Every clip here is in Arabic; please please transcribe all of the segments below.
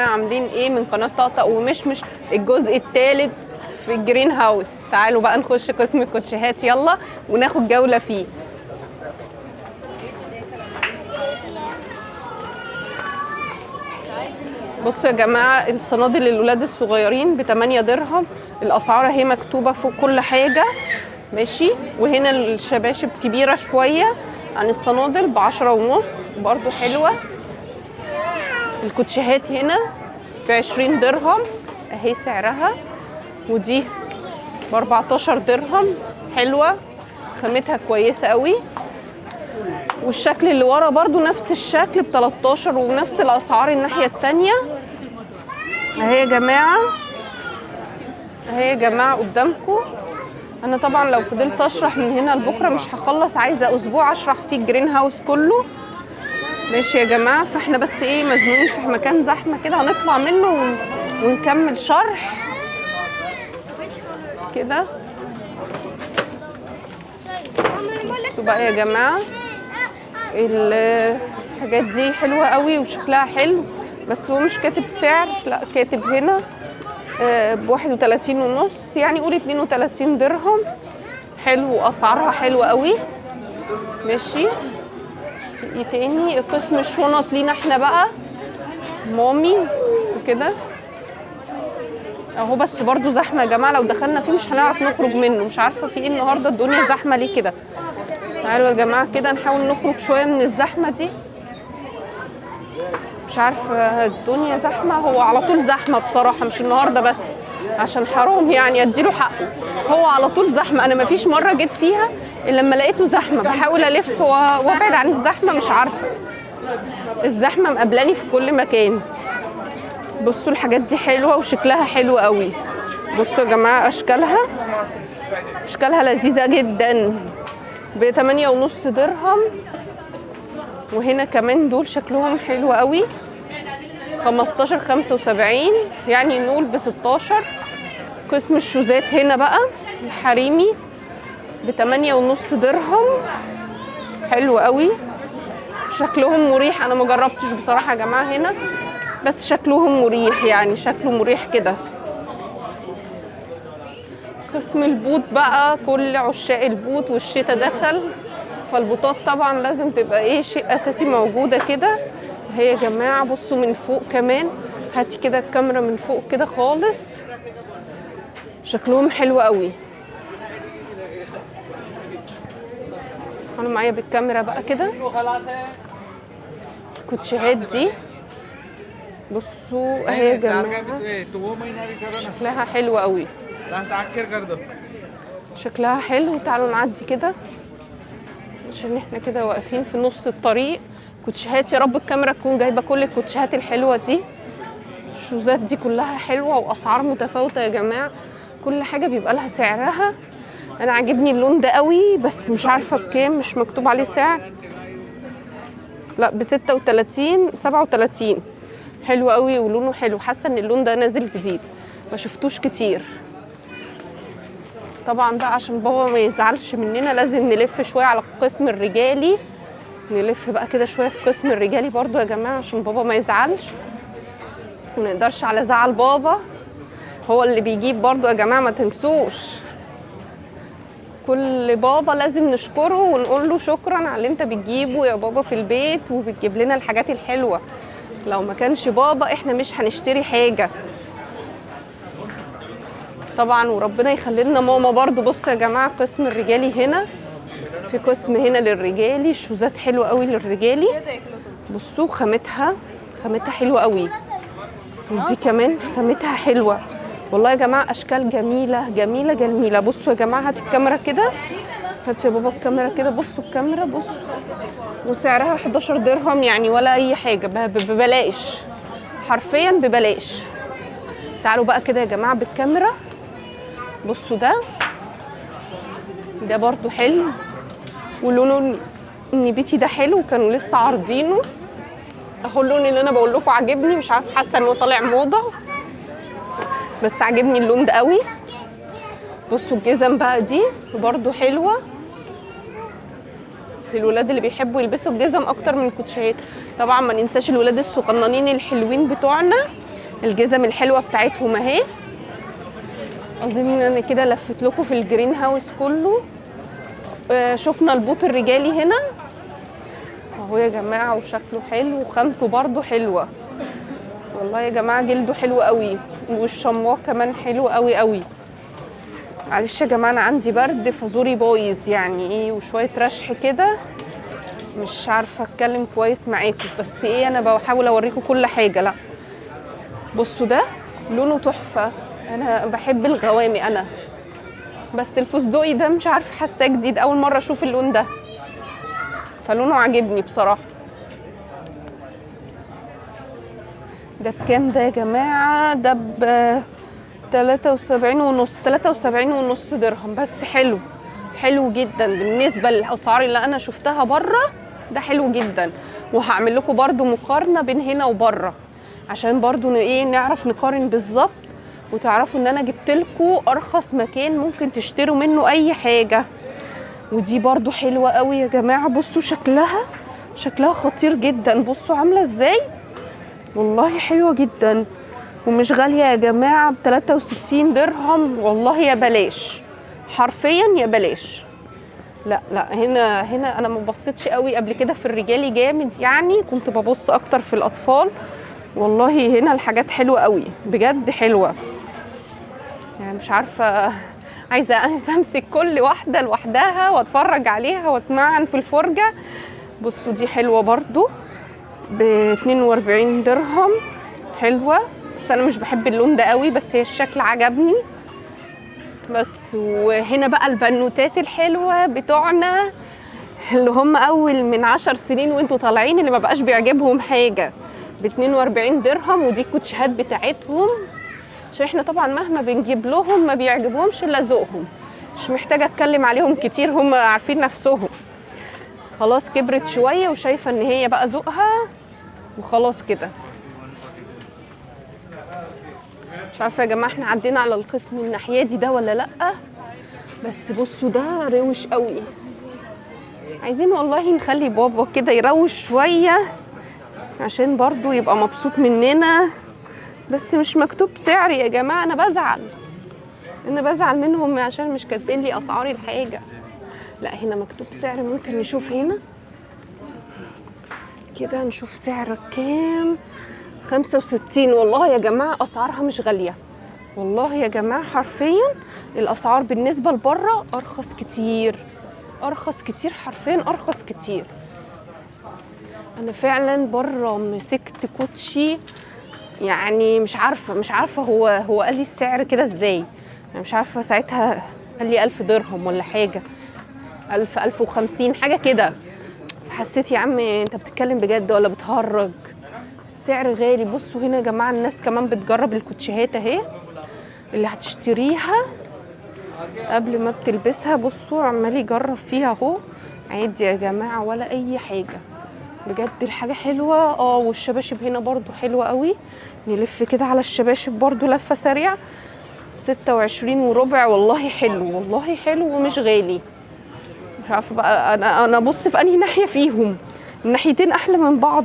عاملين ايه من قناه طقطق ومشمش الجزء الثالث في الجرين هاوس. تعالوا بقى نخش قسم الكوتشيهات يلا وناخد جوله فيه. بصوا يا جماعه الصنادل للولاد الصغيرين ب 8 درهم. الاسعار اهي مكتوبه فوق كل حاجه ماشي. وهنا الشباشب كبيره شويه عن الصنادل ب 10 ونص برضو حلوه. الكوتشيهات هنا ب 20 درهم اهي سعرها، ودي ب 14 درهم حلوه خامتها كويسه قوي. والشكل اللي ورا برضو نفس الشكل ب 13 ونفس الاسعار الناحيه التانيه اهي يا جماعه. اهي يا جماعه قدامكم. انا طبعا لو فضلت اشرح من هنا لبكره مش هخلص، عايزه اسبوع اشرح فيه الجرين هاوس كله ماشي يا جماعه. فاحنا بس ايه مزنوقين في مكان زحمه كده هنطلع منه ونكمل شرح كده. بصوا بقى يا جماعه الحاجات دي حلوه قوي وشكلها حلو، بس هو مش كاتب سعر، لا كاتب هنا ب 31 ونص، يعني قول 32 درهم. حلو واسعارها حلوه قوي ماشي. في ايه تاني؟ قسم الشنط لينا احنا بقى ماميز وكده اهو، بس برضو زحمه يا جماعه، لو دخلنا فيه مش هنعرف نخرج منه. مش عارفه في ايه النهارده الدنيا زحمه ليه كده. تعالوا يا جماعه كده نحاول نخرج شويه من الزحمه دي. مش عارفه الدنيا زحمه، هو على طول زحمه بصراحه، مش النهارده بس عشان حرام يعني اديله حقه، هو على طول زحمه. انا مفيش مره جيت فيها الا لما لقيته زحمه، بحاول الف وابعد عن الزحمه، مش عارفه الزحمه مقابلاني في كل مكان. بصوا الحاجات دي حلوه وشكلها حلو قوي. بصوا يا جماعه اشكالها لذيذه جدا ب 8 ونص درهم. وهنا كمان دول شكلهم حلو قوي 15 75 يعني نقول ب 16. قسم الشوزات هنا بقى الحريمي ب 8 ونص درهم حلو قوي شكلهم مريح. انا ما جربتش بصراحه يا جماعه هنا، بس شكلهم مريح يعني شكله مريح كده. قسم البوت بقى كل عشاق البوت، والشتاء دخل فالبوطات طبعا لازم تبقى ايه شيء اساسي موجوده كده. اهي يا جماعه بصوا من فوق كمان، هاتي كده الكاميرا من فوق كده خالص، شكلهم حلو قوي. انا معايا بالكاميرا بقى كده. الكوتشيهات دي بصوا اهي يا جماعه شكلها حلو قوي، شكلها حلو. تعالوا نعدي كده عشان احنا كده واقفين في نص الطريق. كوتشيهات يا رب الكاميرا تكون جايبه كل الكوتشيهات الحلوه دي. الشوزات دي كلها حلوه واسعار متفاوته يا جماعه، كل حاجه بيبقى لها سعرها. انا عاجبني اللون ده قوي بس مش عارفه بكام، مش مكتوب عليه سعر. لا ب 36 37 حلو قوي ولونه حلو. حاسه ان اللون ده نازل جديد ما شفتوش كتير. طبعا بقى عشان بابا ما يزعلش مننا لازم نلف شويه على القسم الرجالي. نلف بقى كده شويه في قسم الرجالي برضو يا جماعه عشان بابا ما يزعلش، ما نقدرش على زعل بابا، هو اللي بيجيب برضو يا جماعه ما تنسوش. كل بابا لازم نشكره ونقول له شكرا على اللي انت بتجيبه يا بابا في البيت وبتجيب لنا الحاجات الحلوه. لو ما كانش بابا احنا مش هنشتري حاجه طبعا، وربنا يخلي لنا ماما برضو. بصوا يا جماعه قسم الرجالي هنا، في قسم هنا للرجالي الشوزات حلوه قوي للرجالي. بصوا خامتها حلوه قوي، ودي كمان خامتها حلوه والله يا جماعه، اشكال جميله جميله جميله. بصوا يا جماعه هات الكاميرا كده، هات يا بابا الكاميرا كده، بصوا الكاميرا بصوا. وسعرها 11 درهم يعني ولا اي حاجه، ببلاش حرفيا ببلاش. تعالوا بقى كده يا جماعه بالكاميرا بصوا ده برضو حلو ولونه النبيتي ده حلو، كانوا لسه عارضينه اهو. اللون اللي انا بقول لكم عاجبني، مش عارفه حاسه انه طالع موضه بس عاجبني اللون ده قوي. بصوا الجزم بقى دي برضو حلوه للولاد اللي بيحبوا يلبسوا الجزم اكتر من الكوتشيات. طبعا ما ننساش الولاد الصغننين الحلوين بتوعنا الجزم الحلوه بتاعتهم اهي. اظن ان انا كده لفت لكم في الجرين هاوس كله. شفنا البوت الرجالي هنا اهو يا جماعه، وشكله حلو وخامته برده حلوه والله يا جماعه، جلده حلو قوي والشمواه كمان حلو قوي قوي. معلش يا جماعه انا عندي برد فزوري بايظ يعني ايه، وشويه رشح كده، مش عارفه اتكلم كويس معاكم، بس ايه انا بحاول اوريكم كل حاجه. لا بصوا ده لونه تحفه، انا بحب الغوامق انا، بس الفستقي ده مش عارفه حاساه جديد، اول مره اشوف اللون ده، فلونه عاجبني بصراحه. ده بكام ده يا جماعه؟ ده ب 73 ونص، 73 ونص درهم، بس حلو حلو جدا بالنسبه للاسعار اللي انا شفتها بره، ده حلو جدا. وهعمل لكم برده مقارنه بين هنا وبره عشان برده ايه نعرف نقارن بالظبط، وتعرفوا ان انا جبت لكم ارخص مكان ممكن تشتروا منه اي حاجه. ودي برده حلوه قوي يا جماعه، بصوا شكلها خطير جدا، بصوا عامله ازاي، والله حلوه جدا ومش غاليه يا جماعه، ب 63 درهم والله يا بلاش، حرفيا يا بلاش. لا هنا انا ما بصيتش قوي قبل كده في الرجالي جامد يعني، كنت ببص اكتر في الاطفال. والله هنا الحاجات حلوه قوي بجد، حلوه يعني، مش عارفه عايزه امسك كل واحده لوحدها واتفرج عليها واتمعن في الفرجه. بصوا دي حلوه برضو ب 42 درهم، حلوه، بس انا مش بحب اللون ده قوي، بس هي الشكل عجبني بس. وهنا بقى البنوتات الحلوه بتوعنا اللي هم اول من 10 سنين وانتوا طالعين، اللي ما بقاش بيعجبهم حاجه، ب 42 درهم. ودي الكوتشيهات بتاعتهم، عشان احنا طبعا مهما بنجيب لهم ما بيعجبهمش الا ذوقهم، مش محتاجه اتكلم عليهم كتير، هم عارفين نفسهم، خلاص كبرت شويه وشايفه ان هي بقى ذوقها وخلاص كده. مش عارفه يا جماعه احنا عدينا على القسم الناحيه دي ده ولا لا، بس بصوا ده روش قوي، عايزين والله نخلي بابا كده يروش شويه عشان برضو يبقى مبسوط مننا، بس مش مكتوب سعر يا جماعه، انا بزعل منهم عشان مش كاتبين لي اسعار الحاجه. لا هنا مكتوب سعر، ممكن نشوف هنا كده، نشوف سعر كام. 65 والله يا جماعه اسعارها مش غاليه، والله يا جماعه حرفيا الاسعار بالنسبه لبره ارخص كتير، ارخص كتير، حرفيا ارخص كتير. انا فعلا بره مسكت كوتشي يعني مش عارفه هو قال لي السعر كده ازاي، انا مش عارفه، ساعتها قال لي 1000 درهم ولا حاجه، 1050 حاجه كده، فحسيت يا عم انت بتتكلم بجد ولا بتهرج، السعر غالي. بصوا هنا يا جماعه الناس كمان بتجرب الكوتشيهات اهي اللي هتشتريها قبل ما بتلبسها، بصوا عمال يجرب فيها اهو، عادي يا جماعه ولا اي حاجه، بجد الحاجه حلوه. والشباشب هنا برضو حلوه قوي، نلف كده على الشباشب برضو لفه سريعه، 26 وربع، والله حلو، والله حلو ومش غالي. مش عارفه بقى انا ابص في انهي ناحيه فيهم، الناحيتين احلى من بعض.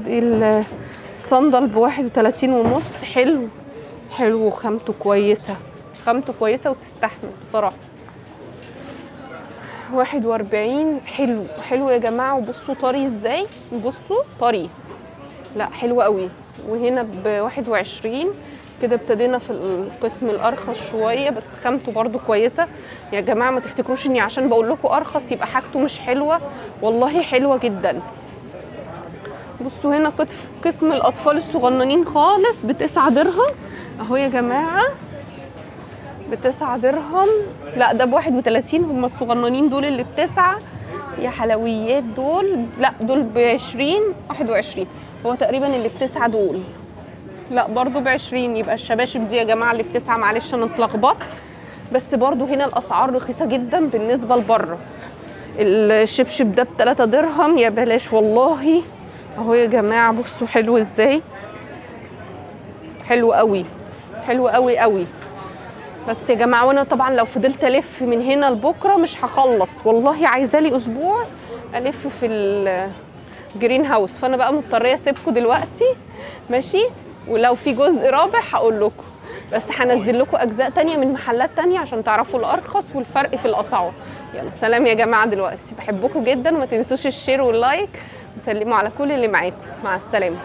الصندل ب 31 ونص، حلو وخامته كويسه، وتستحمل بصراحه. 41 حلو يا جماعه، وبصوا طري ازاي، بصوا طري، لا حلو قوي. وهنا ب 21 كده، ابتدينا في القسم الارخص شويه، بس خامته برضو كويسه يا جماعه، ما تفتكروش اني عشان بقول لكم ارخص يبقى حاجته مش حلوه، والله حلوه جدا. بصوا هنا قسم الاطفال الصغننين خالص ب9 درهم اهو يا جماعه، ب9 درهم، لا ده ب31، هم الصغننين دول اللي ب9 يا حلويات دول، لا دول ب20 21، هو تقريبا اللي ب9 دول، لا برضو ب20، يبقى الشباشب دي يا جماعه اللي ب9، معلش انا اتلخبطت، بس برضو هنا الاسعار رخيصه جدا بالنسبه لبره. الشبشب ده ب3 درهم يا بلاش والله اهو يا جماعه، بصوا حلو ازاي، حلو قوي قوي. بس يا جماعه وانا طبعا لو فضلت الف من هنا لبكره مش هخلص، والله عايزه لي اسبوع الف في الجرين هاوس، فانا بقى مضطريه اسيبكم دلوقتي ماشي، ولو في جزء رابع هقول لكم، بس هنزل لكم اجزاء تانية من محلات تانية عشان تعرفوا الارخص والفرق في الاسعار. يلا سلام يا جماعه، دلوقتي بحبكم جدا وما تنسوش الشير واللايك، وسلموا على كل اللي معاكم. مع السلامه.